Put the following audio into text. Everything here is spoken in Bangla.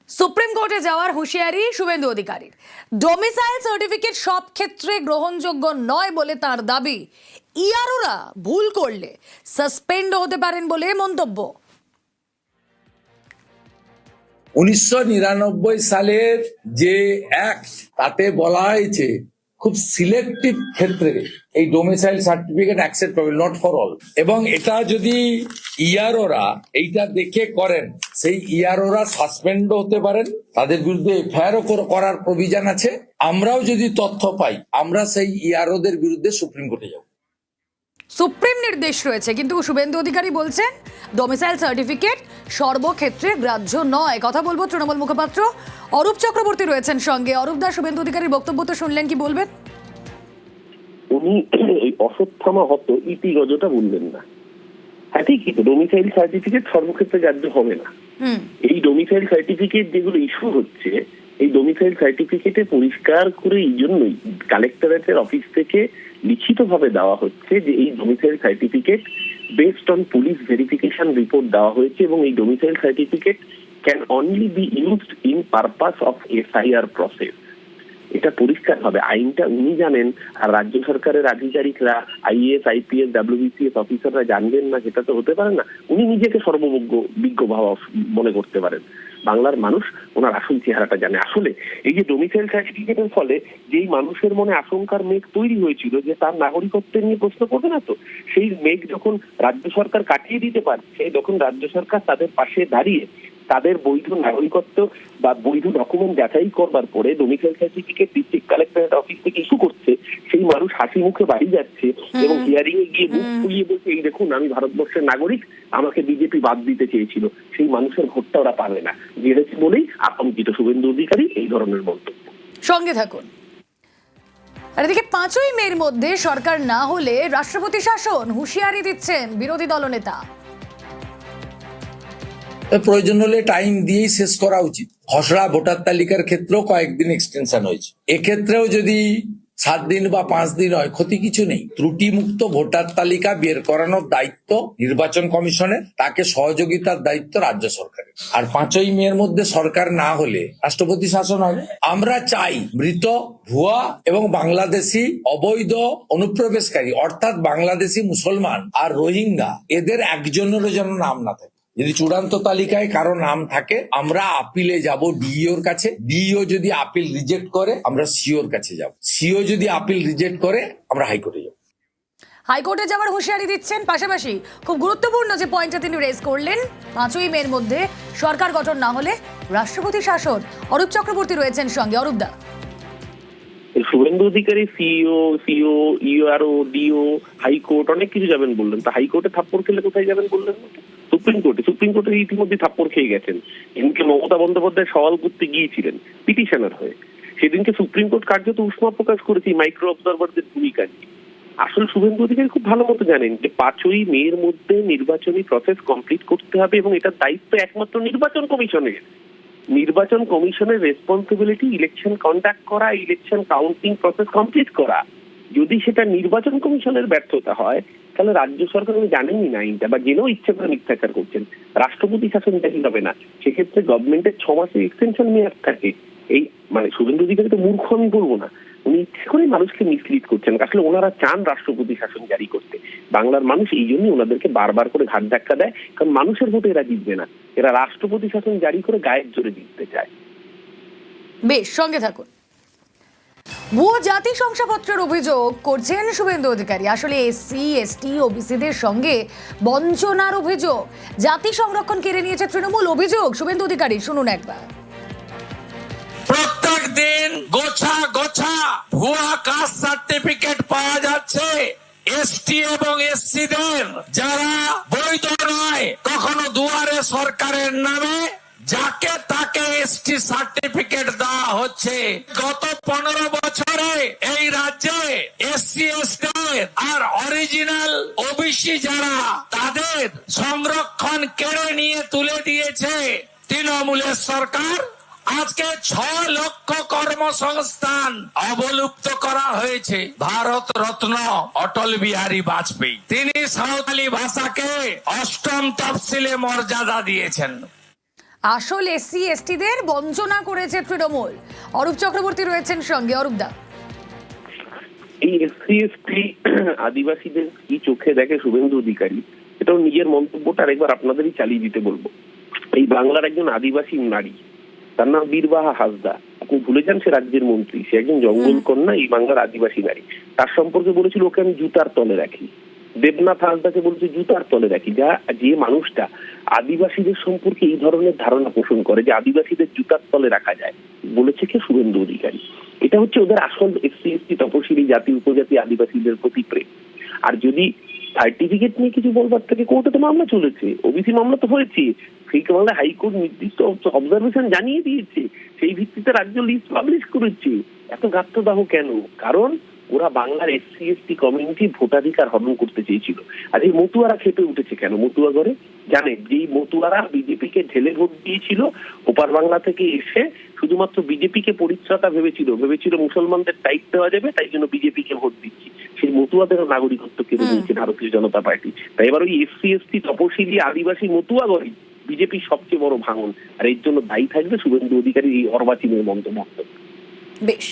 সুপ্রিম কোর্টে যাওয়ার হুঁশিয়ারি শুভেন্দু অধিকারীর। ডোমিসাইল সার্টিফিকেট সব ক্ষেত্রে গ্রহণযোগ্য নয় বলে তার দাবি। ইআরওরা ভুল করলে সাসপেন্ড হতে পারেন বলে মন্তব্য। 1999 সালের যে অ্যাক্ট তাতে বলা হয়েছে খুব সিলেক্টিভ ক্ষেত্রে এই domicile certificate acceptable, not for all. এবং এটা যদি ইআরওরা এইটা দেখে করেন, সেই ইআরওরা সাসপেন্ড হতে পারেন, তাদের বিরুদ্ধে এফআইআরও করার প্রভিশন আছে। আমরাও যদি তথ্য পাই, আমরা সেই ইআরওদের বিরুদ্ধে সুপ্রিম কোর্টে যাব। সুপ্রিম নির্দেশ রয়েছে, কিন্তু শুভেন্দু অধিকারী বলছেন ডোমিসাইল সার্টিফিকেট সর্বক্ষেত্রে গ্রাহ্য নয়। কথা বলবো তৃণমূল মুখপাত্র অরূপ চক্রবর্তী রয়েছেন সঙ্গে। অরূপ দা, শুভেন্দু অধিকারীর বক্তব্য তো শুনলেন, কি বলবেন? উনি এই অশ্বত্থামা হত ইতিগজটা বললেন না। হ্যাঁ, ঠিকই তো, ডোমিসাইল সার্টিফিকেট সর্বক্ষেত্রে গ্রাহ্য হবে না। এই ডোমিসাইল সার্টিফিকেট যেগুলো ইস্যু হচ্ছে, এই ডোমিসাইল সার্টিফিকেটে পরিষ্কার করে এই জন্যই কালেক্টরেটের অফিস থেকে লিখিত ভাবে দেওয়া হচ্ছে যে এই domicile certificate based on police verification report দেওয়া হয়েছে এবং এই domicile certificate can only be used in purpose of SIR process. এটা পরিষ্কার হবে, আইনটা উনি জানেন, আর রাজ্য সরকারের আধিকারিকরা, আইএএস, আইপিএস, ডাব্লিউবিসিএস অফিসাররা জানবেন না, সেটা তো হতে পারে না। উনি নিজেকে সর্বজ্ঞ ভাবা মনে করতে পারেন। বাংলার মানুষ ওনার আসল চেহারাটা জানে। আসলে এই যে ডোমিসাইল সার্টিফিকেটের ফলে যেই মানুষের মনে আশঙ্কার মেঘ তৈরি হয়েছিল যে তার নাগরিকত্ব নিয়ে প্রশ্ন করবে না, তো সেই মেঘ যখন রাজ্য সরকার কাটিয়ে দিতে পারছে, যখন রাজ্য সরকার তাদের পাশে দাঁড়িয়ে তাদের বৈধ নাগরিকত্ব বা বৈধ ডকুমেন্ট যাচাই করবার পরে domicile certificate district collectorate office থেকে ইস্যু করছে, সেই মানুষ হাসি মুখে বাড়ি যাচ্ছে এবং হিয়ারিং এ গিয়ে মুখ ফুলিয়ে বলছে, এই দেখুন আমি ভারতবর্ষের নাগরিক, আমাকে বিজেপি বাদ দিতে চেয়েছিল। সেই মানুষের ভোটটা ওরা পাবে না, জেনেছে বলেই আতঙ্কিত শুভেন্দু অধিকারী এই ধরনের মন্তব্য। সঙ্গে থাকুন। আর এদিকে 5ই মের মধ্যে সরকার না হলে রাষ্ট্রপতি শাসন, হুঁশিয়ারি দিচ্ছেন বিরোধী দলনেতা। প্রয়োজন হলে টাইম দিয়েই শেষ করা উচিত। খসড়া ভোটার তালিকার ক্ষেত্রেও কয়েকদিন এক্সটেনশন হয়েছে, এক্ষেত্রেও যদি 7 দিন বা 5 দিন হয়, ক্ষতি কিছু নেই। ত্রুটিমুক্ত ভোটার তালিকা বের করানোর দায়িত্ব নির্বাচন কমিশনের, তাকে সহযোগিতার দায়িত্ব রাজ্য সরকারের। আর 5ই মের মধ্যে সরকার না হলে রাষ্ট্রপতি শাসন হবে। আমরা চাই মৃত, ভুয়া এবং বাংলাদেশি অবৈধ অনুপ্রবেশকারী, অর্থাৎ বাংলাদেশি মুসলমান আর রোহিঙ্গা, এদের একজনেরও যেন নাম না থাকে। যদি চূড়ান্ত তালিকায় কারো নাম থাকে, আমরা আপিলে যাব ডিইওর কাছে। ডিইও যদি আপিল রিজেক্ট করে, আমরা সিওর কাছে যাব। সিও যদি আপিল রিজেক্ট করে, আমরা হাইকোর্টে যাব। হাইকোর্টে যাওয়ার হুঁশিয়ারি দিচ্ছেন। পাশাপাশি খুব গুরুত্বপূর্ণ যে পয়েন্টটা তিনি রেজ করলেন, 5ই মের মধ্যে সরকার গঠন না হলে রাষ্ট্রপতি শাসন। অরূপ চক্রবর্তী রয়েছেন সঙ্গে। অরূপ দা, Suvendu Adhikari CO, ERO, deo, high court অনেক কিছু যাবেন বললেন। তা হাইকোর্টে থাপ্পড় খেলে কোথায় যাবেন বললেন? সুপ্রিম কোর্টে ইতিমধ্যে থাপ্পড় খেয়ে গেছেন। এদিনকে মমতা বন্দ্যোপাধ্যায় সওয়াল করতে গিয়েছিলেন পিটিশনার হয়ে। সেদিনকে সুপ্রিম কোর্ট কার্যত উষ্মা প্রকাশ করেছে মাইক্রো অবজারভারদের ভূমিকা নিয়ে। আসলে শুভেন্দু অধিকারী খুব ভালো মতো জানেন যে 5ই মের মধ্যে নির্বাচনী প্রসেস কমপ্লিট করতে হবে এবং এটার দায়িত্ব একমাত্র নির্বাচন কমিশনের। নির্বাচন কমিশনের রেসপন্সিবিলিটি ইলেকশন কন্ডাক্ট করা, ইলেকশন কাউন্টিং প্রসেস কমপ্লিট করা। যদি সেটা নির্বাচন কমিশনের ব্যর্থতা হয়, তাহলে রাজ্য সরকার জানেনই না আইনটা, বা জেনেও ইচ্ছে করে মিথ্যাচার করছেন, রাষ্ট্রপতি শাসন জারি হবে না। সেক্ষেত্রে গভর্নমেন্টের 6 মাসের এক্সটেনশন মেয়াদ থাকে। এই মানে শুভেন্দু অধিকারী তো মূর্খ আমি বলবো না, উনি ইচ্ছে করে মানুষকে মিসলিড করছেন। আসলে ওনারা চান রাষ্ট্রপতি শাসন জারি করতে। বাংলার মানুষ এই জন্যই ওনাদেরকে বারবার করে ঘাট ধাক্কা দেয়, কারণ মানুষের ভোটে এরা জিতবে না, এরা রাষ্ট্রপতি শাসন জারি করে গায়ের জোরে জিততে চায়। বেশ, সঙ্গে থাকুন। ভুয়ো জাতি শংসাপত্রের অভিযোগ করছেন শুভেন্দু অধিকারী। আসলে এসসি, এসটি, ওবিসিদের সঙ্গে বঞ্চনার অভিযোগ, জাতি সংরক্ষণ কেড়ে নিয়েছে তৃণমূল, অভিযোগ শুভেন্দু অধিকারী। শুনুন একবার। প্রত্যেক দিন গোছা গোছা ভুয়া কাস্ট সার্টিফিকেট পাওয়া যাচ্ছে এসটি এবং এসসিদের, যারা বৈধ নয়। কখনো দুয়ারে সরকারের নামে যাকে তাকে এসটি সার্টিফিকেট দেওয়া হচ্ছে। গত 15 বছরে এই রাজ্যে এসসি, এসটি আর অরিজিনাল ওবিসি যারা, তাদের সংরক্ষণ কেড়ে নিয়ে তুলে দিয়েছে তৃণমূলের সরকার। আজকে 6 লক্ষ কর্মসংস্থান অবলুপ্ত করা হয়েছে। ভারত রত্ন অটল বিহারী বাজপেয়ী, তিনি সাঁওতালি ভাষাকে 8ম তফসিলে মর্যাদা দিয়েছেন। আসল এসসি এসটিদের বঞ্চনা করেছে তৃণমূল। অরূপ চক্রবর্তী রয়েছেন সঙ্গে। অরূপদা, এই এসসি এসটি আদিবাসীদের কি চোখে দেখে শুভেন্দু অধিকারী, এটাও নিজের মন্তব্যটা আরেকবার আপনাদেরই চালিয়ে দিতে বলবো। এই বাংলার একজন আদিবাসী নারী, তার নাম বীরবাহা হাসদা। আপনি ভুলে যান সে রাজ্যের মন্ত্রী, সে একজন জঙ্গল কন্যা, এই বাংলার আদিবাসী নারী। তার সম্পর্কে বলেছিল ওকে আমি জুতার তলে রাখি। দেবনাথ হাসদাকে বলছে জুতার তলে রাখি। যে মানুষটা আদিবাসীদের সম্পর্কে এই ধরনের ধারণা পোষণ করে যে আদিবাসীদের জুতার তলে রাখা যায়, বলেছে কে? শুভেন্দু অধিকারী। এটা হচ্ছে ওদের আসল এসসি এসটি তপশিলি জাতি উপজাতি আদিবাসীদের প্রতি প্রেম। আর যদি সার্টিফিকেট নিয়ে কিছু বলবার থেকে, কোর্টে তো মামলা চলেছে, ওবিসি মামলা তো হয়েছে, সেই মামলা হাইকোর্ট নির্দিষ্ট অবজারভেশন জানিয়ে দিয়েছে, সেই ভিত্তিতে রাজ্য লিস্ট পাবলিশ করেছে। এত গাত্রদাহ কেন? কারণ ওরা বাংলার এসসি এসটি কমিউনিটি ভোটাধিকার হরণ করতে চেয়েছিল। আর এই মতুয়ারা খেপে উঠেছে কেন? মতুয়াগড়ে জানেন, যেই মতুয়ারা বিজেপিকে ঢেলে ভোট দিয়েছিল, ওপার বাংলা থেকে এসে শুধুমাত্র বিজেপিকে পরিচ্ছটা ভেবেছিল মুসলমানদের টাইট দেওয়া যাবে, তাই জন্য বিজেপিকে ভোট দিচ্ছি, সেই মতুয়াদেরও নাগরিকত্ব কেড়ে নিয়েছে ভারতীয় জনতা পার্টি। তাই এবার ওই এসসি এসটি তপশিলি আদিবাসী মতুয়াগড়ই বিজেপির সবচেয়ে বড় ভাঙন। আর এর জন্য দায়ী থাকবে শুভেন্দু অধিকারী এই অর্বাচীনের মন্তব্য। বেশ।